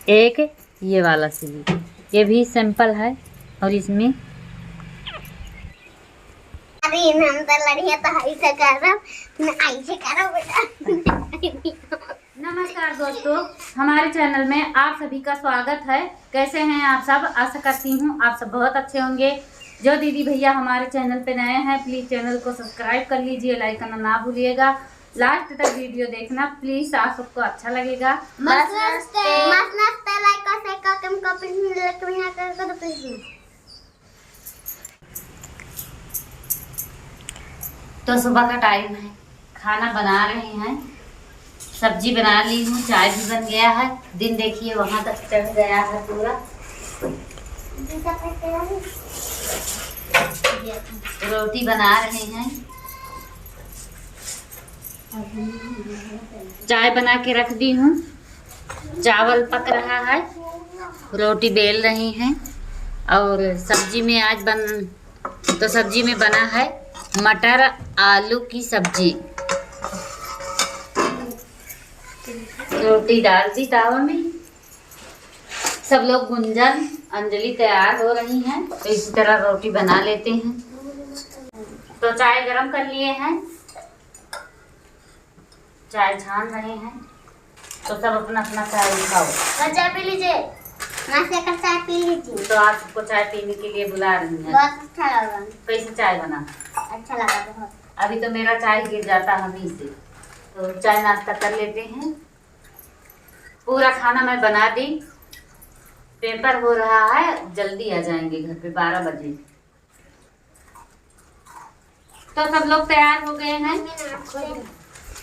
एक ये वाला सिली, ये भी सिंपल है और इसमें अरे हम तो लड़िया तो ऐसे कर रहा मैं ऐसे कर रहा बेटा। नमस्कार दोस्तों, हमारे चैनल में आप सभी का स्वागत है। कैसे हैं आप सब? आशा करती हूँ आप सब बहुत अच्छे होंगे। जो दीदी भैया हमारे चैनल पे नए हैं प्लीज़ चैनल को सब्सक्राइब कर लीजिए, लाइक करना ना भूलिएगा। लास्ट तक वीडियो देखना प्लीज़, आप सबको अच्छा लगेगा। तो सुबह का टाइम है, खाना बना रहे हैं, सब्जी बना ली हूँ, चाय भी बन गया है। दिन देखिए वहाँ तक चढ़ गया है पूरा। रोटी बना रहे हैं, चाय बना के रख दी हूँ, चावल पक रहा है, रोटी बेल रही हैं। और सब्जी में सब्जी में बना है मटर आलू की सब्जी। रोटी डाल दी तावा में। सब लोग गुंजन अंजलि तैयार हो रही हैं, तो इसी तरह रोटी बना लेते हैं। तो चाय गरम कर लिए हैं, चाय छान रहे हैं। तो सब अपना अपना चाय उठाओ। चाय पी लीजिए, नाश्ते कर चाय पी लीजिए। तो आप सबको चाय पीने के लिए बुला रही हैं। बहुत अच्छा लगा। कैसे चाय बना? अच्छा लगा बहुत। अभी तो मेरा चाय गिर जाता हमी से, तो चाय नाश्ता कर लेते हैं। पूरा खाना मैं बना दी, पेपर हो रहा है, जल्दी आ जाएंगे घर पे 12 बजे। तो सब लोग तैयार हो गए हैं,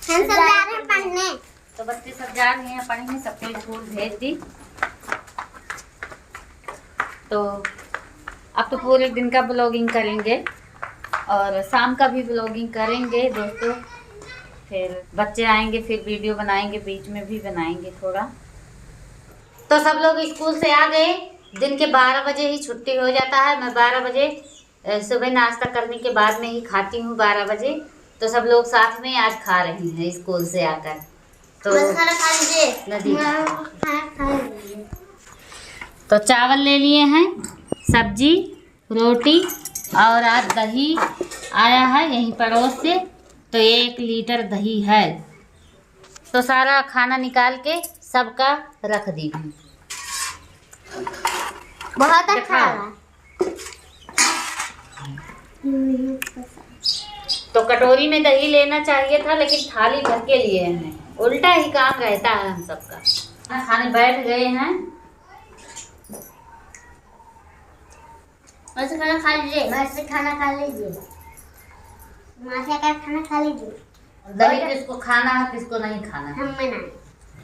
हम सब जा रहे हैं पढ़ने। तो बच्चे सब जा रहे हैं पढ़ने, सबको स्कूल भेज दी। तो अब तो पूरे दिन का ब्लॉगिंग करेंगे और शाम का भी ब्लॉगिंग करेंगे दोस्तों। फिर बच्चे आएंगे, फिर वीडियो बनाएंगे, बीच में भी बनाएंगे थोड़ा। तो सब लोग स्कूल से आ गए। दिन के 12 बजे ही छुट्टी हो जाता है। मैं 12 बजे सुबह नाश्ता करने के बाद में ही खाती हूँ 12 बजे। तो सब लोग साथ में आज खा रहे हैं स्कूल से आकर। तो खाना खा लीजिए। नदी खा लीजिए। तो चावल ले लिए हैं, सब्जी, रोटी और आज दही आया है यहीं पड़ोस से, तो 1 लीटर दही है। तो सारा खाना निकाल के सबका रख दी हूँ। बहुत अच्छा लगा। तो कटोरी में दही लेना चाहिए था, लेकिन थाली भर के लिए हैं। उल्टा ही काम रहता है हम सबका। खाने बैठ गए हैं। वैसे खाना खा लीजिए। वैसे खाना खा लीजिए। मासे का खाना खा लीजिए। दही किसको खाना है किसको नहीं खाना है?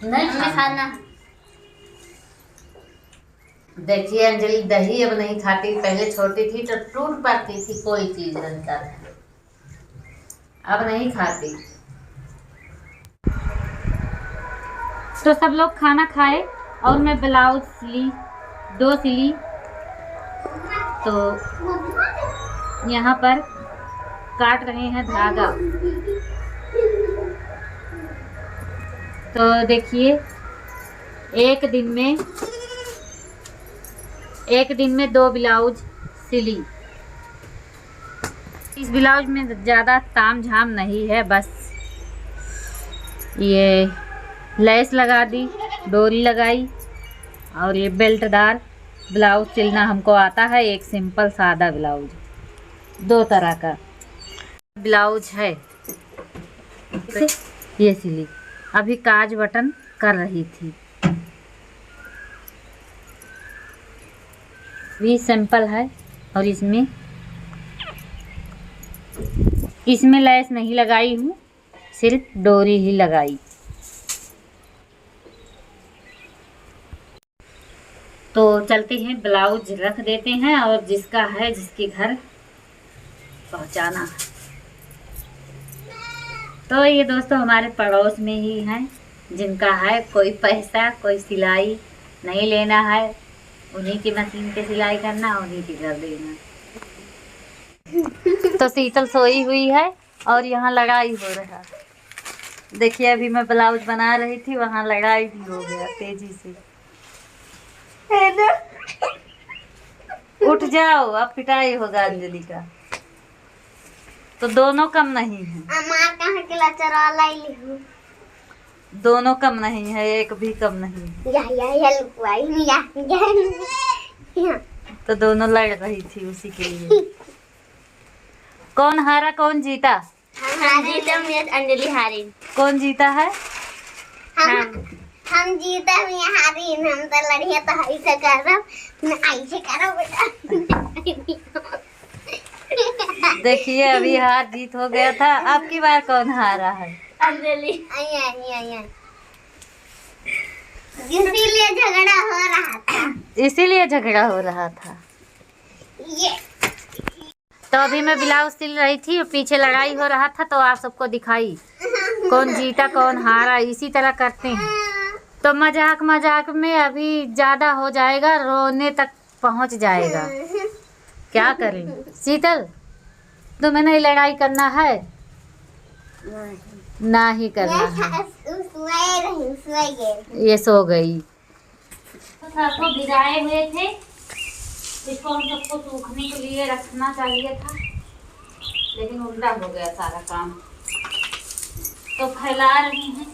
नहीं खाना। देखिए अंजलि दही अब नहीं खाती, पहले छोटी थी तो टूट पड़ती थी कोई चीज रहकर, अब नहीं खाती। तो सब लोग खाना खाए और मैं ब्लाउज सिली, 2 सिली। तो यहाँ पर काट रहे हैं धागा। तो देखिए एक दिन में 2 ब्लाउज सिली। इस ब्लाउज में ज़्यादा ताम झाम नहीं है, बस ये लेस लगा दी, डोरी लगाई और ये बेल्टदार ब्लाउज सिलना हमको आता है। एक सिंपल सादा ब्लाउज, 2 तरह का ब्लाउज है, ये सिली। अभी काज बटन कर रही थी। भी सिंपल है और इसमें लेस नहीं लगाई हूँ, सिर्फ डोरी ही लगाई। तो चलते हैं, ब्लाउज रख देते हैं और जिसका है जिसके घर पहुँचाना है। तो ये दोस्तों हमारे पड़ोस में ही हैं, जिनका है कोई पैसा कोई सिलाई नहीं लेना है, उन्हीं की मशीन पे सिलाई करना, उन्हीं के घर देना। तो शीतल सोई हुई है और यहाँ लड़ाई हो रहा है। देखिए अभी मैं ब्लाउज बना रही थी, वहाँ लड़ाई भी हो गया तेजी से। है ना? उठ जाओ, अब पिटाई होगा अंजलि का। तो दोनों कम नहीं है, हमार कहाँ के लचर वाला ही लिखूं। दोनों कम नहीं है, एक भी कम नहीं है। या लुकवाई नहीं या तो दोनों लड़ रही थी उसी के लिए। कौन हारा कौन जीता? हम जीते, अंजलि हारी। कौन जीता है? हम जीते, मैं हारी। हम तो लड़िया तो ऐसे करब, मैं ऐसे करब बेटा। देखिए अभी हार जीत हो गया था, अब की बार कौन हारा है? अंजलि। आया इसीलिए झगड़ा हो रहा था। इसीलिए झगड़ा हो रहा था। ये तो अभी मैं ब्लाउज सिल रही थी और पीछे लड़ाई हो रहा था, तो आप सबको दिखाई कौन जीता कौन हारा। इसी तरह करते हैं तो मजाक मजाक में अभी ज्यादा हो जाएगा, रोने तक पहुंच जाएगा। क्या करें शीतल, तुम्हें नहीं लड़ाई करना है? ना ही करना है। ये सो गई। सरसों भिगाए हुए थे, इसको हम सबको सूखने के लिए रखना चाहिए था, लेकिन उल्टा हो गया सारा काम। तो फैला रही हैं।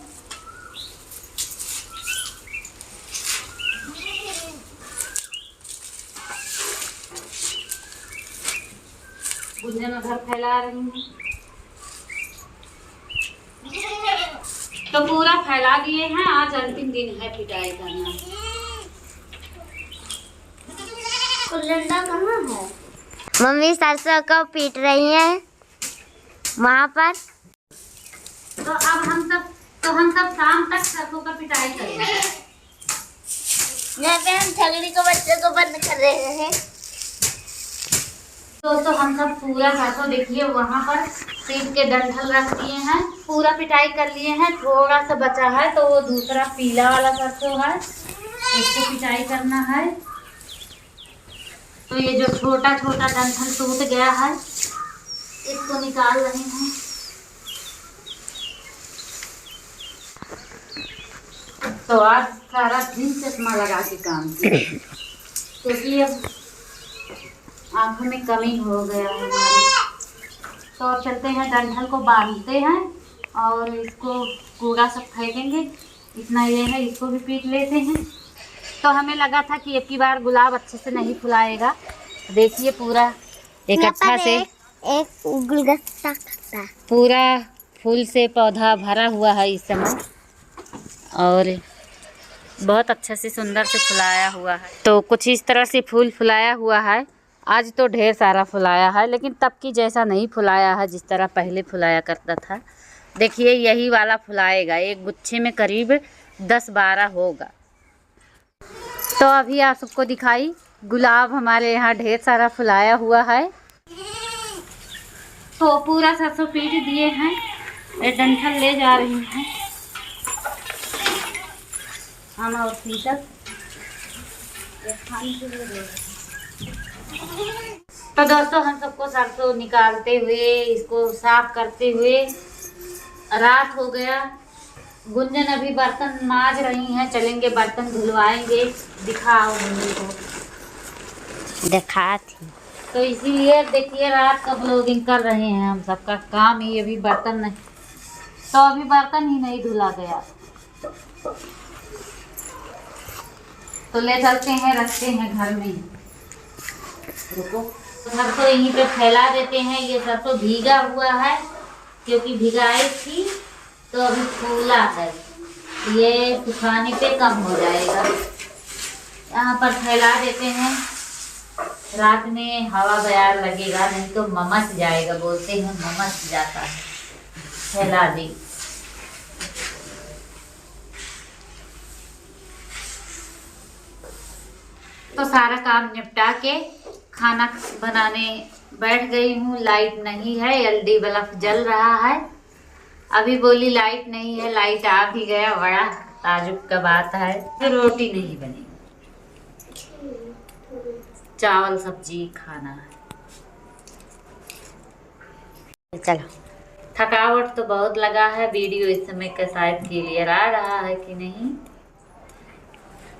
गुंजन उधर फैला रही हैं। तो पूरा फैला दिए हैं। आज अंतिम दिन है पिटाई करना। कुलंडा कहाँ है? मम्मी सरसों को पीट रही है वहाँ पर। तो अब हम सब शाम तक सरसों का पिटाई करेंगे। यहाँ पे हम छगड़ी को बच्चों को बंद कर रहे हैं। दोस्तों हम सब पूरा सरसों देखिए वहाँ पर सीट के डंठल रख दिए हैं, पूरा पिटाई कर लिए हैं। थोड़ा सा बचा है तो वो दूसरा पीला वाला सरसों है, इसको पिटाई करना है। तो ये जो छोटा छोटा डंठल टूट गया है, इसको निकाल रहे हैं। तो आज सारा दिन चश्मा लगा के काम किया, क्योंकि अब आंखों में कमी हो गया है हमारी। तो अब चलते हैं, डंठल को बांधते हैं और इसको कूड़ा सब फेंकेंगे। इतना ये है, इसको भी पीट लेते हैं। तो हमें लगा था कि अब की बार गुलाब अच्छे से नहीं फुलाएगा। देखिए पूरा एक अच्छा से एक गुलदस्ता पूरा फूल से पौधा भरा हुआ है इस समय, और बहुत अच्छा से सुंदर से फुलाया हुआ है। तो कुछ इस तरह से फूल फुलाया हुआ है। आज तो ढेर सारा फुलाया है, लेकिन तब की जैसा नहीं फुलाया है जिस तरह पहले फुलाया करता था। देखिए यही वाला फुलाएगा, एक गुच्छे में करीब 10-12 होगा। तो अभी आप सबको दिखाई, गुलाब हमारे यहाँ ढेर सारा फुलाया हुआ है। तो पूरा सरसों पीट दिए हैं, ये डंठल ले जा रही हैं हम और शीतल। तो दोस्तों हम सबको सरसों निकालते हुए, इसको साफ करते हुए रात हो गया। गुंजन अभी बर्तन मांज रही हैं, चलेंगे बर्तन धुलवाएंगे। दिखाओ मम्मी को। दिखा थी। तो इसीलिए देखिए रात का ब्लॉगिंग कर रहे हैं। हम सबका काम ही अभी बर्तन नहीं, तो अभी बर्तन ही नहीं धुला गया। तो ले चलते हैं, रखते हैं घर में। रुको, सरसों यहीं पे फैला देते हैं। ये सरसों भीगा हुआ है, क्योंकि भिगाई थी तो अभी फूला है, ये सुखाने पे कम हो जाएगा। यहाँ पर फैला देते हैं, रात में हवा बयार लगेगा, नहीं तो ममस जाएगा। बोलते हैं ममस जाता है। फैला दी। तो सारा काम निपटा के खाना बनाने बैठ गई हूँ। लाइट नहीं है, एलईडी बल्ब जल रहा है। अभी बोली लाइट नहीं है, लाइट आ भी गया, बड़ा ताजुब का बात है। फिर रोटी नहीं बनी, चावल सब्जी खाना है। चलो, थकावट तो बहुत लगा है। वीडियो इस समय का शायद क्लियर आ रहा है कि नहीं।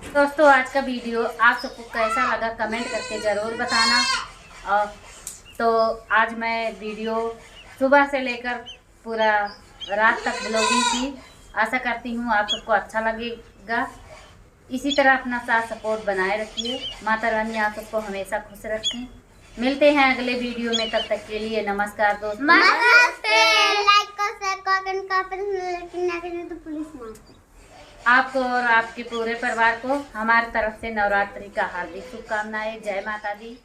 दोस्तों आज का वीडियो आप सबको कैसा लगा कमेंट करके ज़रूर बताना। और तो आज मैं वीडियो सुबह से लेकर पूरा रात तक ब्लॉगिंग की। आशा करती हूँ आप सबको अच्छा लगेगा। इसी तरह अपना साथ सपोर्ट बनाए रखिए। माता रानी आप सबको हमेशा खुश रखें। मिलते हैं अगले वीडियो में, तब तक के लिए नमस्कार दोस्तों। लाइक को शेयर कमेंट तो पुलिस मारते। आपको और आपके पूरे परिवार को हमारी तरफ से नवरात्रि का हार्दिक शुभकामनाएं। जय माता दी।